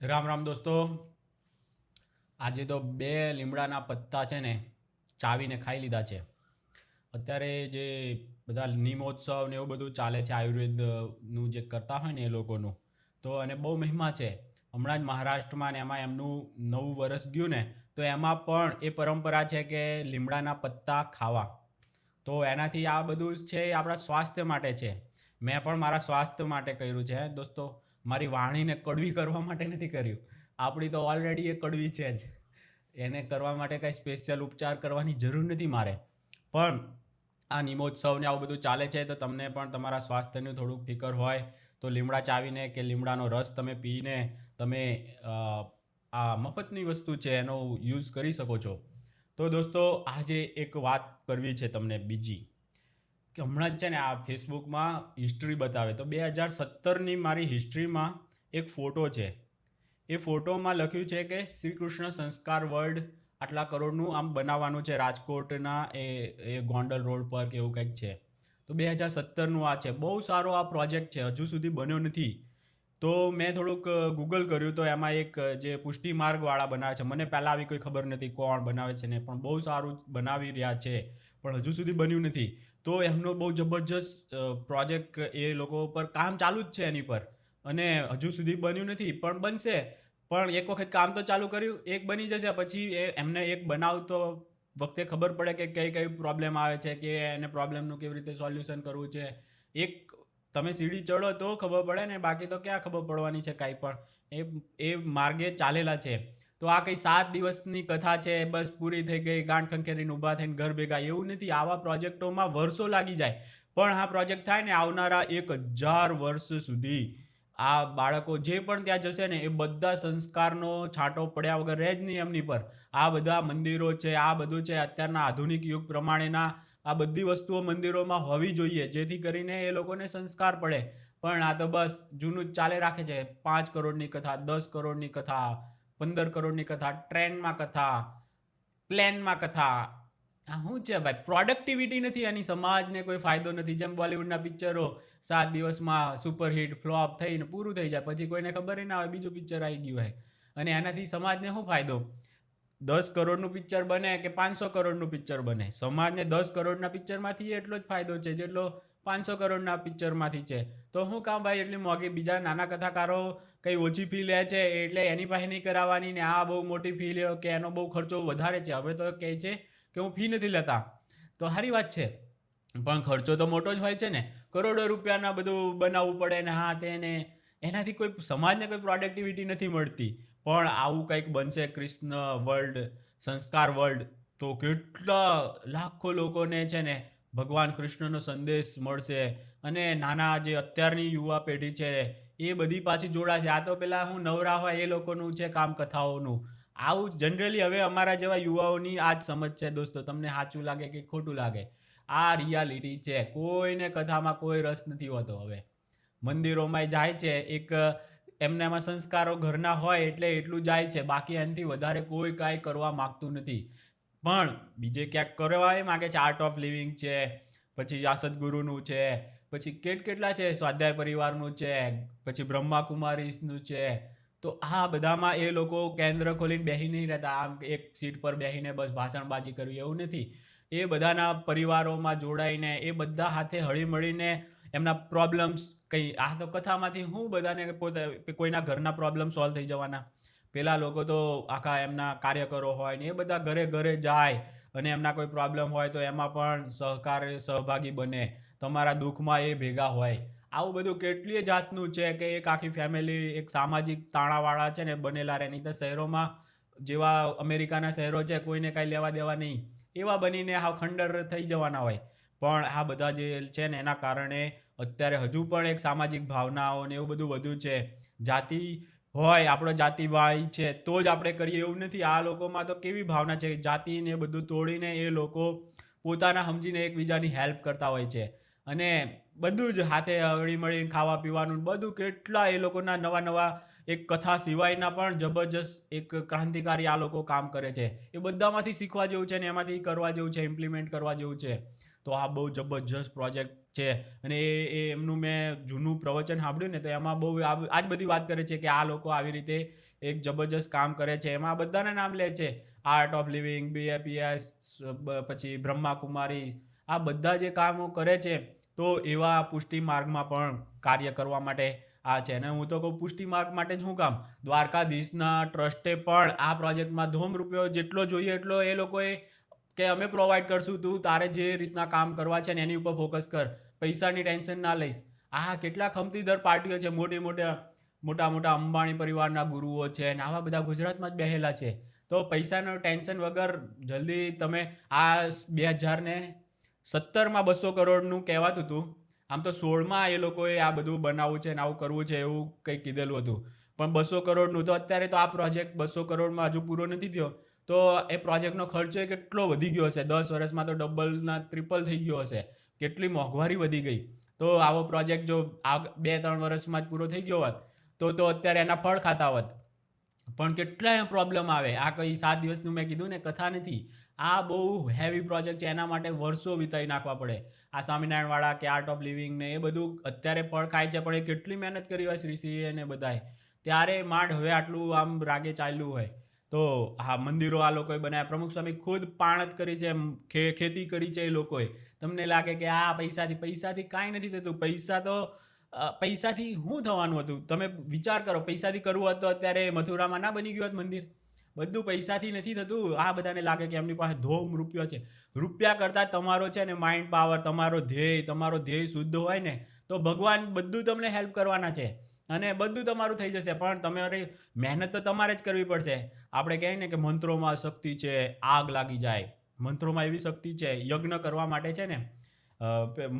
રામ રામ દોસ્તો. આજે તો બે લીમડાના પત્તા છે ને ચાવીને ખાઈ લીધા છે. અત્યારે જે બધા નિમોત્સવ ને એવું બધું ચાલે છે આયુર્વેદનું જે કરતા હોય ને એ લોકોનું, તો અને બહુ મહિમા છે. હમણાં જ મહારાષ્ટ્રમાં ને એમાં એમનું નવું વરસ ગયું ને, તો એમાં પણ એ પરંપરા છે કે લીમડાના પત્તા ખાવા. તો એનાથી આ બધું છે એ આપણા સ્વાસ્થ્ય માટે છે. મેં પણ મારા સ્વાસ્થ્ય માટે કર્યું છે દોસ્તો. મારી વાણીને કડવી કરવા માટે નથી કર્યું. આપણી તો ઓલરેડી એ કડવી છે જ. એને કરવા માટે કંઈ સ્પેશિયલ ઉપચાર કરવાની જરૂર નથી મારે. પણ આ નિમોત્સવ ને આવું બધું ચાલે છે, તો તમને પણ તમારા સ્વાસ્થ્યનું થોડુંક ફિકર હોય તો લીમડા ચાવીને કે લીમડાનો રસ તમે પીને તમે આ મફતની વસ્તુ છે એનો યુઝ કરી શકો છો. તો દોસ્તો, આજે એક વાત કરવી છે તમને બીજી, કે હમણાં જ છે ને આ ફેસબુકમાં હિસ્ટ્રી બતાવે તો 2017ની મારી હિસ્ટ્રીમાં એક ફોટો છે. એ ફોટોમાં લખ્યું છે કે શ્રી કૃષ્ણ સંસ્કાર વર્લ્ડ આટલા કરોડનું આમ બનાવવાનું છે રાજકોટના એ ગોંડલ રોડ પર કે એવું કંઈક છે. તો 2017નું આ છે. બહુ સારો આ પ્રોજેક્ટ છે, હજુ સુધી બન્યો નથી. તો મેં થોડુંક ગૂગલ કર્યું તો એમાં એક જે પુષ્ટિ માર્ગવાળા બનાવે છે, મને પહેલાં આવી કોઈ ખબર નથી કોણ બનાવે છે ને, પણ બહુ સારું બનાવી રહ્યા છે, પણ હજુ સુધી બન્યું નથી. તો એમનો બહુ જબરજસ્ત પ્રોજેક્ટ એ લોકો પર કામ ચાલુ જ છે એની પર, અને હજુ સુધી બન્યું નથી પણ બનશે. પણ એક વખત કામ તો ચાલુ કર્યું, એક બની જશે, પછી એમને એક બનાવતો વખતે ખબર પડે કે કઈ કઈ પ્રોબ્લેમ આવે છે, કે એને પ્રોબ્લેમનું કેવી રીતે સોલ્યુશન કરવું છે. એક તમે સીડી ચડો તો ખબર પડે ને, બાકી તો ક્યાં ખબર પડવાની છે કાંઈ પણ. એ માર્ગે ચાલેલા છે. તો આ કંઈ 7 દિવસની કથા છે, બસ પૂરી થઈ ગઈ, ગાંઠ ખંખેરીને ઊભા થઈને ઘર ભેગા, એવું નથી. આવા પ્રોજેક્ટોમાં વર્ષો લાગી જાય. પણ આ પ્રોજેક્ટ થાય ને આવનારા 1000 વર્ષ સુધી આ બાળકો જે પણ ત્યાં જશે ને એ બધા સંસ્કારનો છાંટો પડ્યા વગર રહે જ નહીં એમની પર. આ બધા મંદિરો છે, આ બધું છે અત્યારના આધુનિક યુગ પ્રમાણેના, આ બધી વસ્તુઓ મંદિરોમાં હોવી જોઈએ, જેથી કરીને એ લોકોને સંસ્કાર પડે. પણ આ તો બસ જૂનું જ ચાલે રાખે છે. 5 કરોડની કથા, 10 કરોડની કથા, 15 કરોડની કથા, ટ્રેન્ડમાં કથા, પ્લેનમાં કથા. આ શું છે ભાઈ? પ્રોડક્ટિવિટી નથી એની, સમાજને કોઈ ફાયદો નથી. જેમ બોલિવૂડના પિક્ચરો 7 દિવસમાં સુપરહિટ ફ્લોપ થઈને પૂરું થઈ જાય, પછી કોઈને ખબર ના આવે બીજું પિક્ચર આવી ગયું હોય. અને એનાથી સમાજને શું ફાયદો? 10 કરોડનું પિક્ચર બને કે 500 કરોડનું પિક્ચર બને, સમાજને 10 કરોડના પિક્ચરમાંથી એટલો જ ફાયદો છે જેટલો 500 કરોડના પિક્ચરમાંથી છે. તો શું કામ ભાઈ એટલી મોંઘી? બીજા નાના કથાકારો કંઈ ઓછી ફી લે છે એટલે એની પાસે નહીં કરાવવાની, ને આ બહુ મોટી ફી લે કે એનો બહુ ખર્ચો વધારે છે. હવે તો કહે છે કે હું ફી નથી લેતા, તો સારી વાત છે. પણ ખર્ચો તો મોટો જ હોય છે ને, કરોડો રૂપિયાના બધું બનાવવું પડે ને, હા તેને એનાથી કોઈ સમાજને કોઈ પ્રોડક્ટિવિટી નથી મળતી. પણ આવું કંઈક બનશે કૃષ્ણ વર્લ્ડ, સંસ્કાર વર્લ્ડ, તો કેટલા લાખો લોકોને છે ને ભગવાન કૃષ્ણનો સંદેશ મળશે. અને નાના જે અત્યારની યુવા પેઢી છે એ બધી પાછી જોડાશે. આ તો પેલા હું નવરા હોય એ લોકોનું છે કામ કથાઓનું. આવું જનરલી હવે અમારા જેવા યુવાઓની આ જ સમજ છે દોસ્તો. તમને સાચું લાગે કે ખોટું લાગે, આ રિયાલિટી છે. કોઈને કથામાં કોઈ રસ નથી હોતો. હવે મંદિરોમાં જાય છે, એક એમનામાં સંસ્કારો ઘરના હોય એટલે એટલું જાય છે, બાકી એનાથી વધારે કોઈ કાંઈ કરવા માગતું નથી. પણ બીજે ક્યાંક કરવા એ માગે છે. આર્ટ ઓફ લિવિંગ છે, પછી આ સદગુરુનું છે, પછી કેટલા છે, સ્વાધ્યાય પરિવારનું છે, પછી બ્રહ્માકુમારીસનું છે. તો આ બધામાં એ લોકો કેન્દ્ર ખોલીને બેસી નહીં રહેતા, આમ એક સીટ પર બેસીને બસ ભાષણબાજી કરવી એવું નથી. એ બધાના પરિવારોમાં જોડાઈને એ બધા હાથે હળીમળીને એમના પ્રોબ્લેમ્સ કંઈ, આ તો કથામાંથી હું બધાને પોતે કોઈના ઘરના પ્રોબ્લેમ સોલ્વ થઈ જવાના. પેલા લોકો તો આખા એમના કાર્યકરો હોય ને એ બધા ઘરે ઘરે જાય અને એમના કોઈ પ્રોબ્લેમ હોય તો એમાં પણ સહભાગી બને, તમારા દુઃખમાં એ ભેગા હોય. આવું બધું કેટલીય જાતનું છે કે એક આખી ફેમિલી, એક સામાજિક તાણાવાળા છે ને બનેલા રહે. નહીં તો શહેરોમાં જેવા અમેરિકાના શહેરો છે, કોઈને કાંઈ લેવા દેવા નહીં, એવા બનીને હાવ ખંડર થઈ જવાના હોય. પણ આ બધા જે છે ને એના કારણે અત્યારે હજુ પણ એક સામાજિક ભાવનાઓ ને એવું બધું વધુ છે. જાતિ હોય, આપણો જાતિભાઈ છે તો જ આપણે કરીએ એવું નથી. આ લોકોમાં તો કેવી ભાવના છે, જાતિ ને બધું તોડીને એ લોકો પોતાના સમજીને એકબીજાની હેલ્પ કરતા હોય છે. અને બધું જ હાથે હળી મળીને ખાવા પીવાનું બધું, કેટલા એ લોકોના નવા નવા એક કથા સિવાયના પણ જબરજસ્ત એક ક્રાંતિકારી આ લોકો કામ કરે છે. એ બધામાંથી શીખવા જેવું છે ને એમાંથી કરવા જેવું છે, ઇમ્પ્લિમેન્ટ કરવા જેવું છે. તો આ બહુ જબરજસ્ત પ્રોજેક્ટ છે. અને એ એમનું મેં જૂનું પ્રવચન સાંભળ્યું ને તો એમાં બહુ આ જ બધી વાત કરે છે કે આ લોકો આવી રીતે એક જબરજસ્ત કામ કરે છે. એમાં બધાના નામ લે છે, આર્ટ ઓફ લિવિંગ, BAPS, પછી બ્રહ્માકુમારી, આ બધા જે કામો કરે છે તો એવા પુષ્ટિ માર્ગમાં પણ કાર્ય કરવા માટે આ છે. અને હું તો કહું પુષ્ટિ માર્ગ માટે જ શું કામ, દ્વારકાધીશના ટ્રસ્ટે પણ આ પ્રોજેક્ટમાં ધૂમ રૂપિયો જેટલો જોઈએ એટલો એ લોકોએ કે અમે પ્રોવાઈડ કરશું, તું તારે જે રીતના કામ કરવા છે ને એની ઉપર ફોકસ કર, પૈસાની ટેન્શન ના લઈશ. આ કેટલા ખમતીદર પાર્ટીઓ છે, મોટા મોટા અંબાણી પરિવારના ગુરુઓ છે અને આવા બધા ગુજરાતમાં જ બેહેલા છે. તો પૈસાનું ટેન્શન વગર જલ્દી તમે આ 2017માં 200 કરોડનું કહેવાતું હતું, આમ તો 16માં એ લોકોએ આ બધું બનાવવું છે ને આવું કરવું છે એવું કંઈક કીધેલું હતું, પણ 200 કરોડનું તો અત્યારે તો આ પ્રોજેક્ટ 200 કરોડમાં હજુ પૂરો નથી થયો. તો એ પ્રોજેક્ટનો ખર્ચો કેટલો વધી ગયો હશે, 10 વર્ષમાં તો ડબલના ટ્રિપલ થઈ ગયો હશે, કેટલી મોંઘવારી વધી ગઈ. તો આવો પ્રોજેક્ટ જો આ 2-3 વર્ષમાં જ પૂરો થઈ ગયો હોત તો અત્યારે એના ફળ ખાતા હોત. પણ કેટલાય પ્રોબ્લેમ આવે. આ કંઈ 7 દિવસનું મેં કીધું ને કથા નથી, આ બહુ હેવી પ્રોજેક્ટ છે, એના માટે વર્ષો વિતાવી નાખવા પડે. આ સ્વામિનારાયણવાળા કે આર્ટ ઓફ લિવિંગ ને એ બધું અત્યારે ફળ ખાય છે, પણ એ કેટલી મહેનત કરી હોય શ્રીસિંહે ને બધાએ, ત્યારે માંડ હવે આટલું આમ રાગે ચાલ્યું હોય. તો હા, મંદિરો આ લોકોએ બનાવ્યા, પ્રમુખ સ્વામી ખુદ પાણત કરી છે, ખેતી કરી છે એ લોકોએ. તમને લાગે કે આ પૈસાથી કાંઈ નથી થતું, પૈસાથી શું થવાનું હતું? તમે વિચાર કરો, પૈસાથી કરવું હોત તો અત્યારે મથુરામાં ના બની ગયું હોત મંદિર. બધું પૈસાથી નથી થતું. આ બધાને લાગે કે એમની પાસે ધોમ રૂપિયો છે. રૂપિયા કરતાં તમારો છે ને માઇન્ડ પાવર, તમારો ધ્યેય શુદ્ધ હોય ને તો ભગવાન બધું તમને હેલ્પ કરવાના છે અને બધું તમારું થઈ જશે. પણ તમારી મહેનત તો તમારે જ કરવી પડશે. આપણે કહીએ ને કે મંત્રોમાં શક્તિ છે, આગ લાગી જાય. મંત્રોમાં એવી શક્તિ છે, યજ્ઞ કરવા માટે છે ને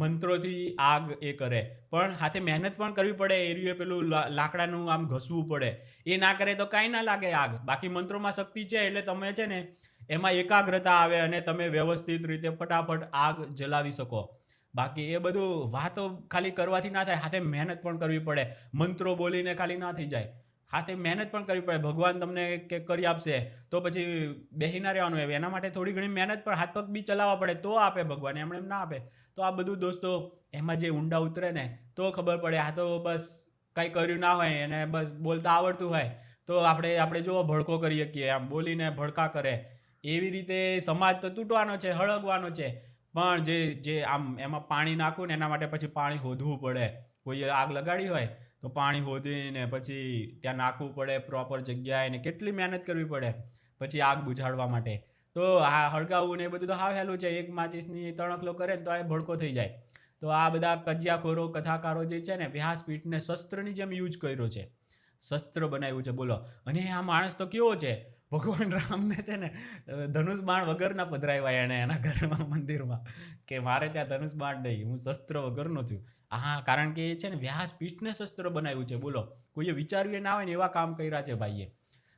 મંત્રોથી આગ એ કરે, પણ હાથે મહેનત પણ કરવી પડે. એરિયું પેલું લાકડાનું આમ ઘસવું પડે, એ ના કરે તો કાંઈ ના લાગે આગ. બાકી મંત્રોમાં શક્તિ છે એટલે તમે છે ને એમાં એકાગ્રતા આવે અને તમે વ્યવસ્થિત રીતે ફટાફટ આગ જલાવી શકો. બાકી એ બધું વાતો ખાલી કરવાથી ના થાય, હાથે મહેનત પણ કરવી પડે. મંત્રો બોલીને ખાલી ના થઈ જાય, હાથે મહેનત પણ કરવી પડે. ભગવાન તમને કે કરી આપશે તો પછી બેસી ના રહેવાનું. એના માટે થોડી ઘણી મહેનત પણ, હાથ પગ બી ચલાવવા પડે તો આપે ભગવાન, એમણે એમ ના આપે. તો આ બધું દોસ્તો એમાં જે ઊંડા ઉતરે ને તો ખબર પડે. આ તો બસ કંઈ કર્યું ના હોય અને બસ બોલતા આવડતું હોય તો આપણે જો ભડકો કરી શકીએ, આમ બોલીને ભડકા કરે. એવી રીતે સમાજ તો તૂટવાનો છે, હળગવાનો છે. પણ જે આમ એમાં પાણી નાખવું ને એના માટે પછી પાણી હોધવું પડે. કોઈએ આગ લગાડી હોય તો પાણી હોધીને પછી ત્યાં નાખવું પડે પ્રોપર જગ્યાએ, ને કેટલી મહેનત કરવી પડે પછી આગ બુઝાડવા માટે. તો આ હળગાવવું ને એ બધું તો હાવ હેલું છે. એક માચીસની તણખલો કરે ને તો એ ભડકો થઈ જાય. તો આ બધા કજિયાખોરો કથાકારો જે છે ને, વ્યાસપીઠને શસ્ત્રની જેમ યુઝ કર્યો છે, શસ્ત્ર બનાવ્યું છે, બોલો. અને આ માણસ તો કેવો છે, ભગવાન રામને છે ને ધનુષ બાણ વગરના પધરાવ્યા એણે એના ઘરમાં મંદિરમાં, કે મારે ત્યાં ધનુષ બાણ નહીં, હું શસ્ત્ર વગરનો છું. હા, કારણ કે એ છે ને વ્યાસપીઠને શસ્ત્ર બનાવ્યું છે, બોલો. કોઈએ વિચાર્યું ના હોય ને એવા કામ કર્યા છે ભાઈએ,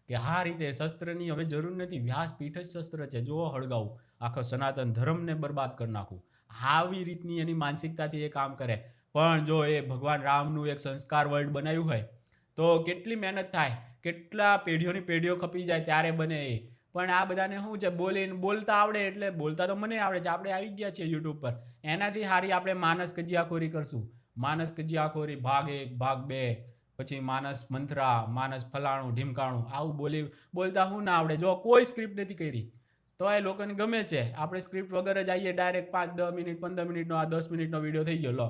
કે આ રીતે શસ્ત્રની હવે જરૂર નથી, વ્યાસપીઠ જ શસ્ત્ર છે. જો હળગાવું, આખો સનાતન ધર્મને બરબાદ કરી નાખું, આવી રીતની એની માનસિકતાથી એ કામ કરે. પણ જો એ ભગવાન રામનું એક સંસ્કાર વર્લ્ડ બનાવ્યું હોય તો કેટલી મહેનત થાય, કેટલા પેઢીઓની પેઢીઓ ખપી જાય ત્યારે બને એ. પણ આ બધાને શું છે, બોલતા આવડે એટલે, બોલતા તો મને આવડે છે, આપણે આવી ગયા છીએ યુટ્યુબ પર, એનાથી સારી આપણે માનસ કજિયાખોરી કરશું. માનસ કજિયાખોરી ભાગ 1, ભાગ 2, પછી માનસ મંત્રા, માનસ ફલાણું ઢીમકાણું, આવું બોલતા શું ના આવડે. જો કોઈ સ્ક્રિપ્ટ નથી કરી તો એ લોકોને ગમે છે. આપણે સ્ક્રિપ્ટ વગર જ આવીએ ડાયરેક્ટ 5-10 મિનિટ 15 મિનિટનો, આ 10 મિનિટનો વિડીયો થઈ ગયો લો.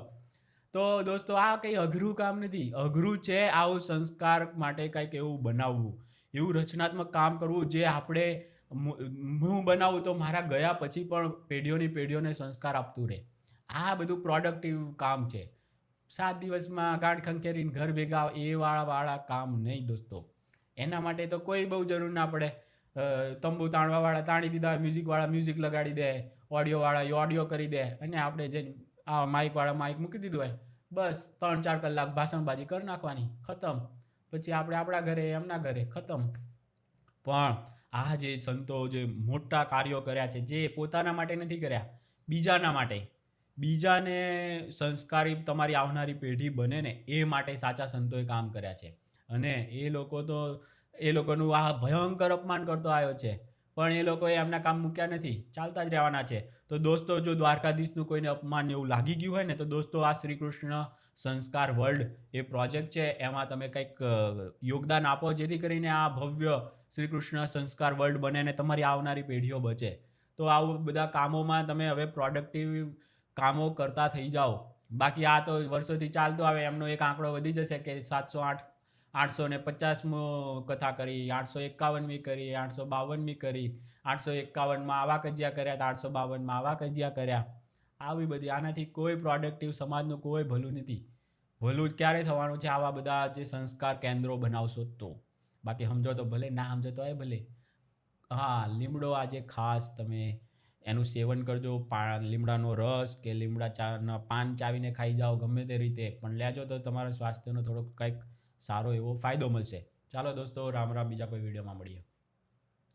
તો દોસ્તો આ કંઈ અઘરું કામ નથી. અઘરું છે આવું સંસ્કાર માટે કંઈક એવું બનાવવું, એવું રચનાત્મક કામ કરવું જે આપણે, હું બનાવું તો મારા ગયા પછી પણ પેઢીઓને સંસ્કાર આપતું રહે. આ બધું પ્રોડક્ટિવ કામ છે. 7 દિવસમાં ગાંઠ ખંખેરીને ઘર ભેગા એ વાળા કામ નહીં દોસ્તો. એના માટે તો કોઈ બહુ જરૂર ના પડે. તંબુ તાણવાવાળા તાણી દીધા, મ્યુઝિકવાળા મ્યુઝિક લગાડી દે, ઓડિયોવાળા ઓડિયો કરી દે, અને આપણે જે આ માઇકવાળા માઇક મૂકી દીધું હોય, બસ 3-4 કલાક ભાષણબાજી કરી નાખવાની, ખતમ. પછી આપણે આપણા ઘરે, એમના ઘરે, ખતમ. પણ આ જે સંતો જે મોટા કાર્યો કર્યા છે, જે પોતાના માટે નથી કર્યા, બીજાના માટે, બીજાને સંસ્કારી તમારી આવનારી પેઢી બને ને એ માટે સાચા સંતોએ કામ કર્યા છે. અને એ લોકોનું આ ભયંકર અપમાન કરતો આવ્યો છે. પણ એ લોકોએ એમના કામ મૂક્યા નથી, ચાલતા જ રહેવાના છે. તો દોસ્તો જો દ્વારકાધીશનું કોઈને અપમાન એવું લાગી ગયું હોય ને તો દોસ્તો આ શ્રી કૃષ્ણ સંસ્કાર વર્લ્ડ એ પ્રોજેક્ટ છે એમાં તમે કંઈક યોગદાન આપો, જેથી કરીને આ ભવ્ય શ્રી કૃષ્ણ સંસ્કાર વર્લ્ડ બને અને તમારી આવનારી પેઢીઓ બચે. તો આવું બધા કામોમાં તમે હવે પ્રોડક્ટિવ કામો કરતા થઈ જાઓ. બાકી આ તો વર્ષોથી ચાલતો આવે, એમનો એક આંકડો વધી જશે કે 850 કથા કરી, 851મી કરી, 852મી કરી, 851માં આવા કજિયા કર્યા, 852માં આવા કજિયા કર્યા. આવી બધી આનાથી કોઈ પ્રોડક્ટિવ સમાજનું કોઈ ભલું નથી. ભલું જ ક્યારે થવાનું છે આવા બધા જે સંસ્કાર કેન્દ્રો બનાવશો તો. બાકી સમજો તો ભલે, ના સમજો તો ભલે. હા, લીમડો આજે ખાસ તમે એનું સેવન કરજો. લીમડાનો રસ કે લીમડા પાન ચાવીને ખાઈ જાઓ, ગમે તે રીતે પણ લેજો તો તમારા સ્વાસ્થ્યનો થોડોક કંઈક સારો એવો ફાયદો મળશે. ચાલો દોસ્તો, રામ રામ, બીજા કોઈ વિડીયોમાં મળીએ.